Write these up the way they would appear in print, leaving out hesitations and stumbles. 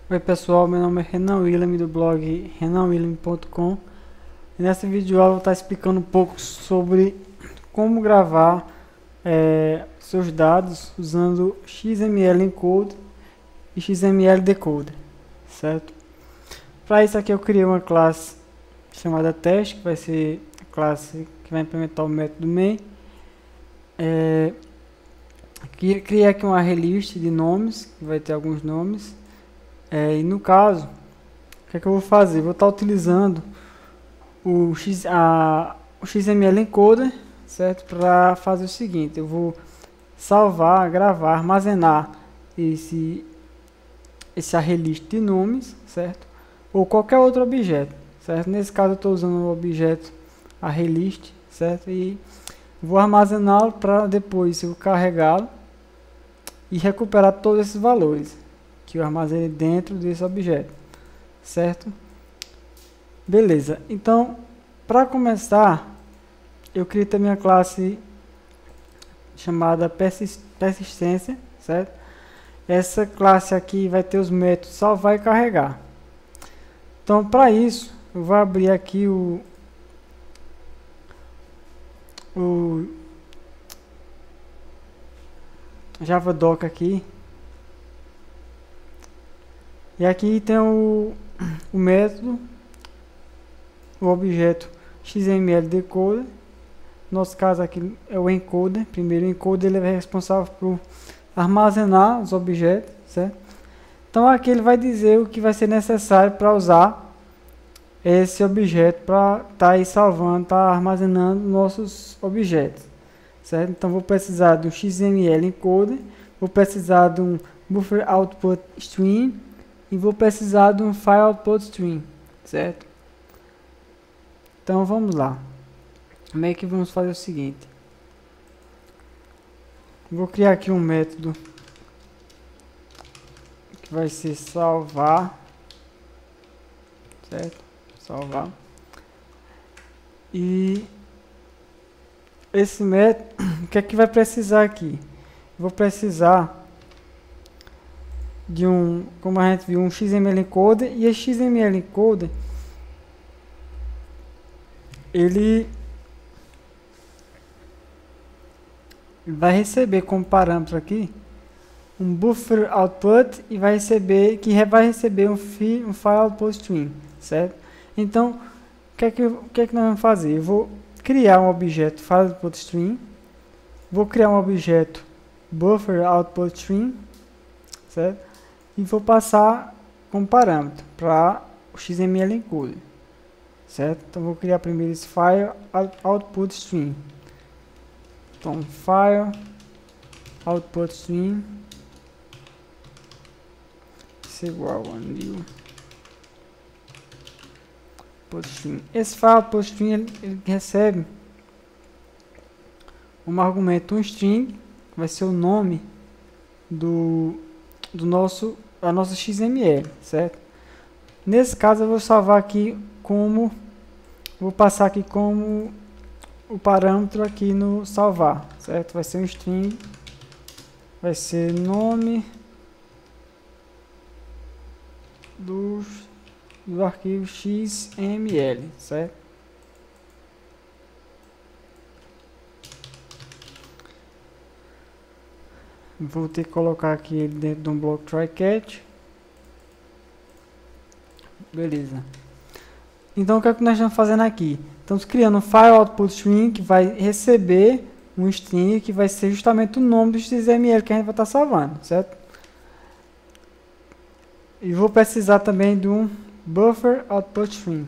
Oi pessoal, meu nome é Renan William do blog renanwilliam.com e nessa videoaula eu vou estar explicando um pouco sobre como gravar seus dados usando XML Encode e XML Decoder, certo? Para isso aqui eu criei uma classe chamada teste, que vai ser a classe que vai implementar o método main. Criei aqui uma array list de nomes, que vai ter alguns nomes. E no caso, o que é que eu vou fazer? Vou estar utilizando o XML Encoder, certo? Para fazer o seguinte, eu vou salvar, gravar, armazenar esse array list de nomes, certo? Ou qualquer outro objeto, certo? Nesse caso eu estou usando o objeto array list, certo? E vou armazená-lo para depois eu carregá-lo e recuperar todos esses valores que eu armazenei dentro desse objeto, certo? Beleza, então para começar eu criei também a classe chamada persistência, certo? Essa classe aqui vai ter os métodos salvar e carregar. Então para isso eu vou abrir aqui o Javadoc aqui. E aqui tem o método, o objeto XML Decoder. No nosso caso aqui é o encoder. Primeiro o encoder ele é responsável por armazenar os objetos, certo? Então aqui ele vai dizer o que vai ser necessário para usar esse objeto para estar aí salvando, armazenando nossos objetos, certo? Então vou precisar de um XML encoder, vou precisar de um buffer output stream e vou precisar de um file output stream, certo? Então vamos lá. Como é que vamos fazer o seguinte? Vou criar aqui um método que vai ser salvar, certo? Salvar. E esse método, o que é que vai precisar aqui? Vou precisar de como a gente viu, um XML encoder, e esse XML encoder ele vai receber como parâmetro aqui um buffer output e vai receber um file output stream, certo? Então o que é que nós vamos fazer? Eu vou criar um objeto file output stream, vou criar um objeto buffer output stream, certo? E vou passar como parâmetro para o XML encoder, certo? Então vou criar primeiro esse file output stream. Então file output stream isso é igual a new output stream. Esse file output stream ele recebe um argumento, um string, que vai ser o nome a nossa XML, certo? Nesse caso eu vou salvar aqui vou passar aqui como o parâmetro aqui no salvar, certo? Vai ser um string, vai ser nome do arquivo XML, certo? Vou ter que colocar aqui ele dentro de um bloco try catch. Beleza. Então o que é que nós estamos fazendo aqui? Estamos criando um file output string que vai receber um string que vai ser justamente o nome do XML que a gente vai estar salvando, certo? E vou precisar também de um buffer output string.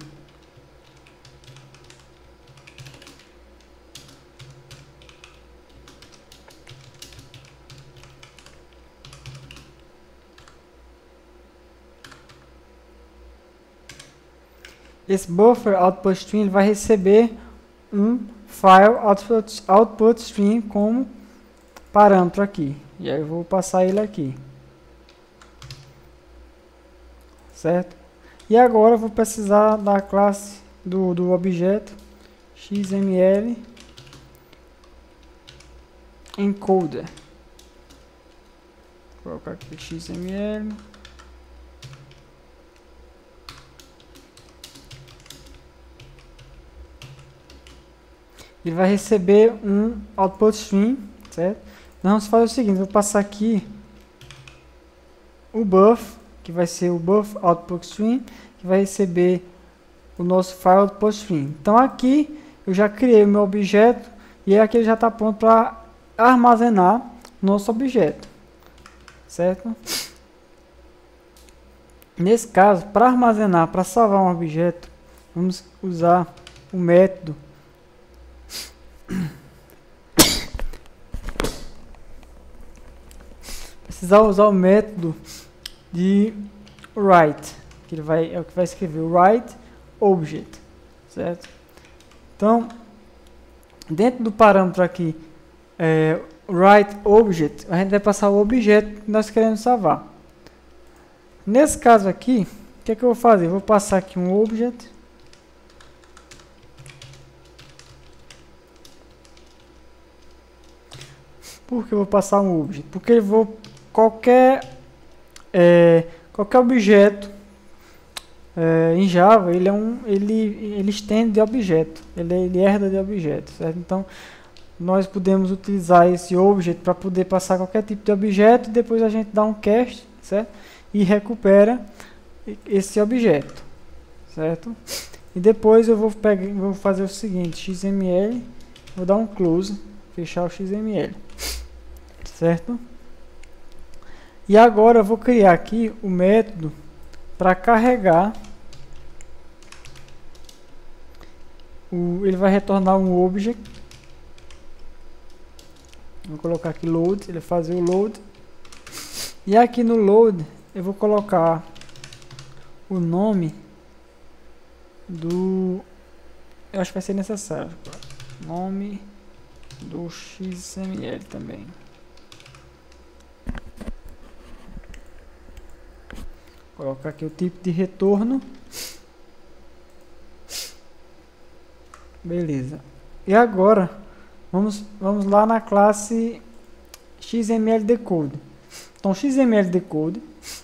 Esse buffer output string vai receber um file output string como parâmetro aqui. E aí eu vou passar ele aqui. Certo? E agora eu vou precisar da classe do objeto XML encoder. Vou colocar aqui XML ele vai receber um output string, certo? Nós vamos fazer o seguinte, vou passar aqui o buff, que vai ser o buff output string, que vai receber o nosso file output string. Então aqui eu já criei o meu objeto e aqui ele já está pronto para armazenar o nosso objeto, certo? Nesse caso, para armazenar, para salvar um objeto, vamos usar o método precisar usar o método de write, que ele é o que vai escrever o write object, certo? Então, dentro do parâmetro aqui, write object, a gente vai passar o objeto que nós queremos salvar. Nesse caso aqui, o que é que eu vou fazer? Vou passar aqui um objet. Por que eu vou passar um objet? Porque eu vou qualquer objeto em Java, ele estende de objeto, ele herda de objeto, certo? Então nós podemos utilizar esse objet para poder passar qualquer tipo de objeto e depois a gente dá um cast, certo? E recupera esse objeto, certo? E depois eu vou fazer o seguinte, XML, vou dar um close, fechar o XML, certo? E agora eu vou criar aqui o método para carregar, ele vai retornar um object, vou colocar aqui load, ele vai fazer o load, e aqui no load eu vou colocar o nome do, eu acho que vai ser necessário, nome do XML também. Colocar aqui o tipo de retorno. Beleza. E agora vamos lá na classe XMLDecode. Então XMLDecode,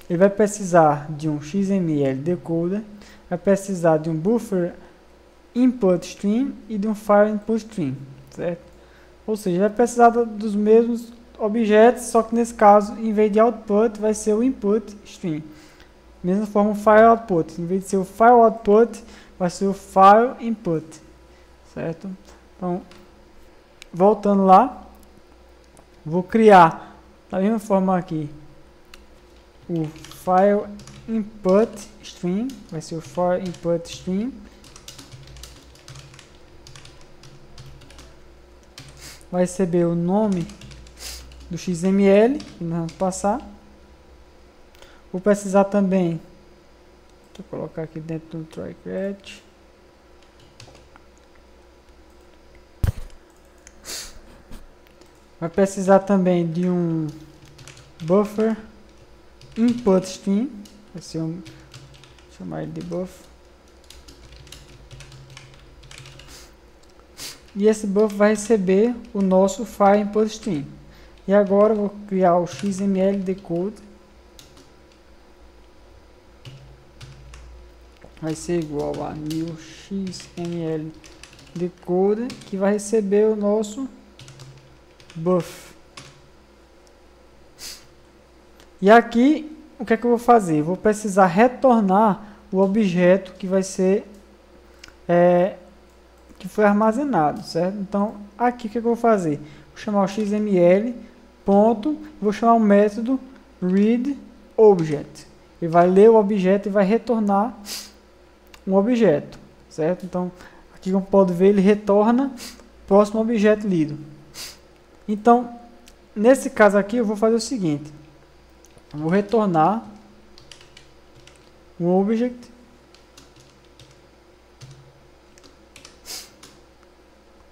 ele vai precisar de um XML decoder, vai precisar de um buffer input stream e de um file input stream, certo? Ou seja, vai precisar dos mesmos objetos, só que nesse caso, em vez de output, vai ser o input stream. Mesma forma o file output, em vez de ser o file output, vai ser o file input, certo? Então, voltando lá, vou criar da mesma forma aqui o file input stream, vai ser o file input stream. Vai receber o nome do XML que nós vamos passar. Vou precisar também, vou colocar aqui dentro do try-catch, vai precisar também de um buffer input stream, vai ser vou chamar ele de buffer, e esse buffer vai receber o nosso file input stream. E agora eu vou criar o XML decode, vai ser igual a new XML decoder, que vai receber o nosso buff. E aqui, o que é que eu vou fazer? Eu vou precisar retornar o objeto que vai ser que foi armazenado, certo? Então, aqui o que é que eu vou fazer? Vou chamar o XML ponto, vou chamar o método read object. Ele vai ler o objeto e vai retornar um objeto, certo? Então, aqui como pode ver, ele retorna o próximo objeto lido. Então, nesse caso aqui, eu vou fazer o seguinte. Eu vou retornar um object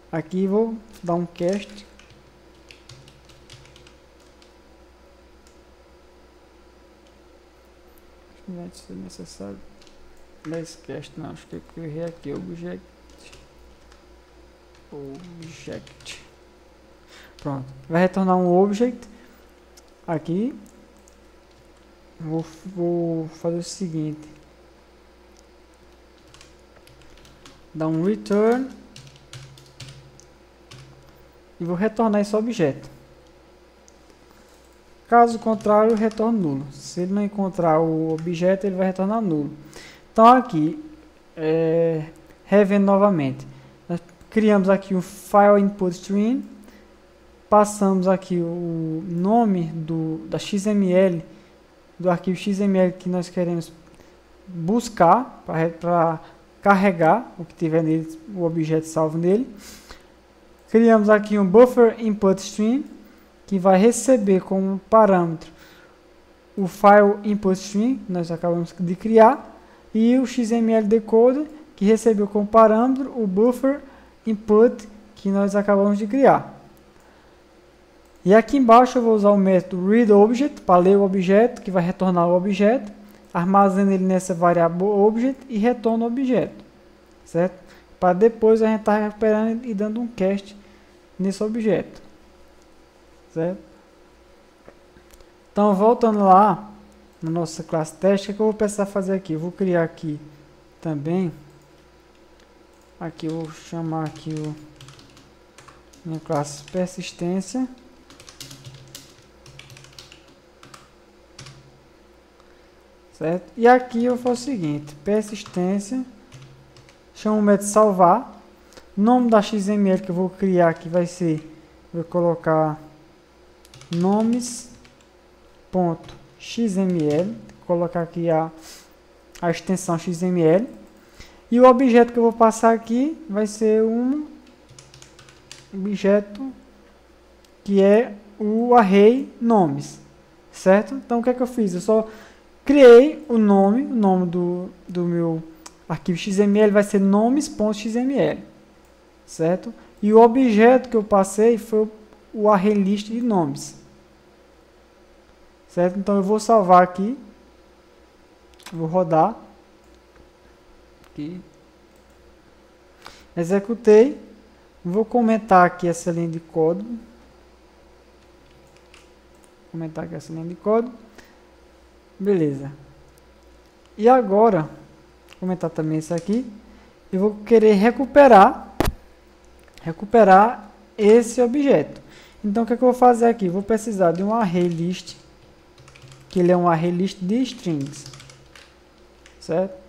aqui, vou dar um cast. Não vai ser necessário. Nesse cast não, acho que eu errei aqui, object, pronto, vai retornar um object aqui. Vou fazer o seguinte, dar um return e vou retornar esse objeto. Caso contrário, eu retorno nulo. Se ele não encontrar o objeto, ele vai retornar nulo. Então aqui, revendo novamente, nós criamos aqui o file input string, passamos aqui o nome da XML, do arquivo XML que nós queremos buscar para carregar o que tiver nele, o objeto salvo nele. Criamos aqui um buffer input string, que vai receber como parâmetro o file input string que nós acabamos de criar, e o XML decoder, que recebeu como parâmetro o buffer input que nós acabamos de criar. E aqui embaixo eu vou usar o método readObject para ler o objeto, que vai retornar o objeto, armazena ele nessa variável object e retorna o objeto, certo? Para depois a gente estar recuperando e dando um cast nesse objeto, certo? Então, voltando lá na nossa classe teste, o que eu vou precisar fazer aqui? Eu vou criar aqui também, aqui eu vou chamar aqui minha classe persistência, certo? E aqui eu faço o seguinte, persistência, chamo o método salvar, nome da XML que eu vou criar aqui vai ser, vou colocar nomes.xml, colocar aqui a extensão XML, e o objeto que eu vou passar aqui vai ser um objeto que é o array nomes, certo? Então o que é que eu fiz? Eu só criei o nome do meu arquivo XML vai ser nomes.xml, certo? E o objeto que eu passei foi o array list de nomes, certo? Então eu vou salvar aqui, vou rodar aqui, executei, vou comentar aqui essa linha de código, beleza. E agora, vou comentar também isso aqui, eu vou querer recuperar esse objeto. Então o que é que eu vou fazer aqui? Vou precisar de um array list, que ele é um array list de strings, certo?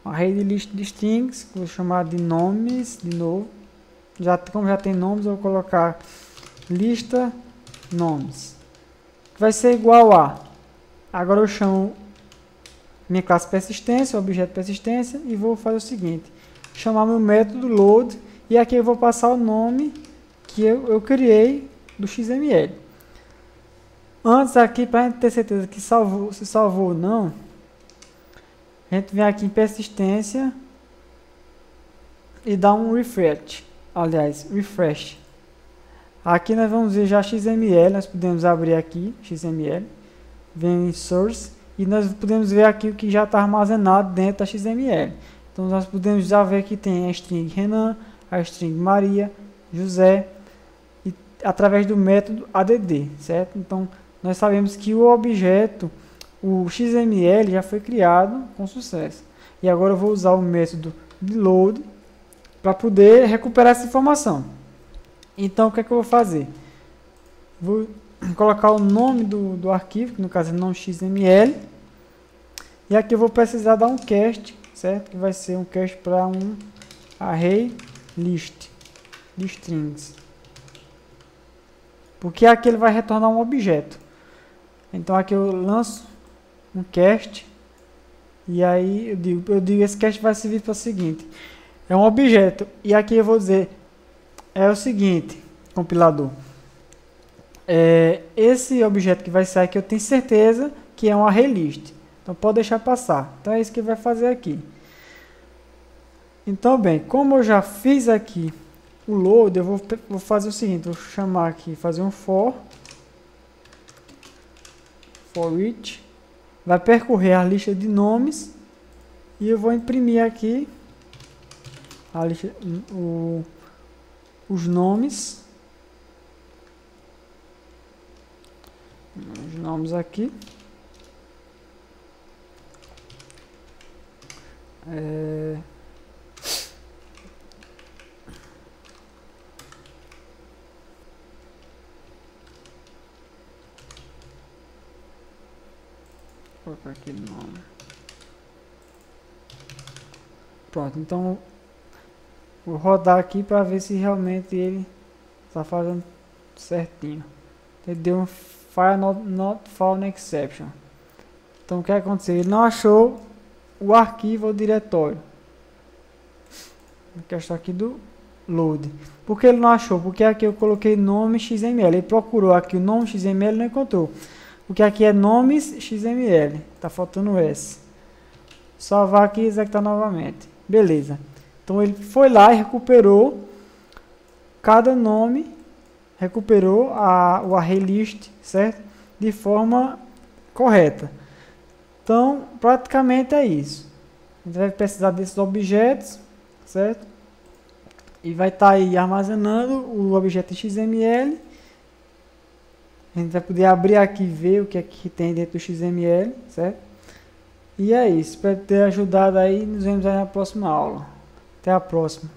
Um array de list de strings, que eu vou chamar de nomes, de novo. Como já tem nomes, eu vou colocar lista nomes, que vai ser igual a, agora eu chamo minha classe persistência, objeto persistência, e vou fazer o seguinte, chamar meu método load, e aqui eu vou passar o nome que eu criei do XML. Antes aqui, para a gente ter certeza que se salvou ou não, a gente vem aqui em persistência e dá um refresh. Aqui nós vamos ver já XML, nós podemos abrir aqui XML, vem em source, e nós podemos ver aqui o que já está armazenado dentro da XML. Então nós podemos já ver que tem a string Renan, a string Maria, José, e através do método add, certo? Então nós sabemos que o objeto, o XML já foi criado com sucesso. E agora eu vou usar o método de load para poder recuperar essa informação. Então o que é que eu vou fazer? Vou colocar o nome do arquivo, que no caso é nome XML, e aqui eu vou precisar dar um cast, certo? Que vai ser um cast para um array list de strings, porque aqui ele vai retornar um objeto. Então aqui eu lanço um cast, e aí eu digo esse cast vai servir para o seguinte, é um objeto, e aqui eu vou dizer, é o seguinte, compilador, esse objeto que vai sair aqui eu tenho certeza que é um array list, então pode deixar passar. Então é isso que ele vai fazer aqui. Então bem, como eu já fiz aqui o load, eu vou fazer o seguinte, vou chamar aqui, fazer um for each, vai percorrer a lista de nomes, e eu vou imprimir aqui a lista, os nomes aqui, colocar aqui o nome. Pronto, então vou rodar aqui para ver se realmente ele está fazendo certinho. Ele deu um file not found exception. Então o que aconteceu? Ele não achou o arquivo ou diretório. A questão aqui do load. Por que ele não achou? Porque aqui eu coloquei nome XML. Ele procurou aqui o nome XML e não encontrou. Porque aqui é nomes XML. Está faltando o S. Salvar aqui e executar novamente. Beleza. Então ele foi lá e recuperou cada nome. Recuperou o array list, certo? De forma correta. Então, praticamente é isso. A gente vai precisar desses objetos, certo? E vai estar aí armazenando o objeto XML. A gente vai poder abrir aqui e ver o que é que tem dentro do XML, certo? E é isso. Espero ter ajudado aí. Nos vemos aí na próxima aula. Até a próxima.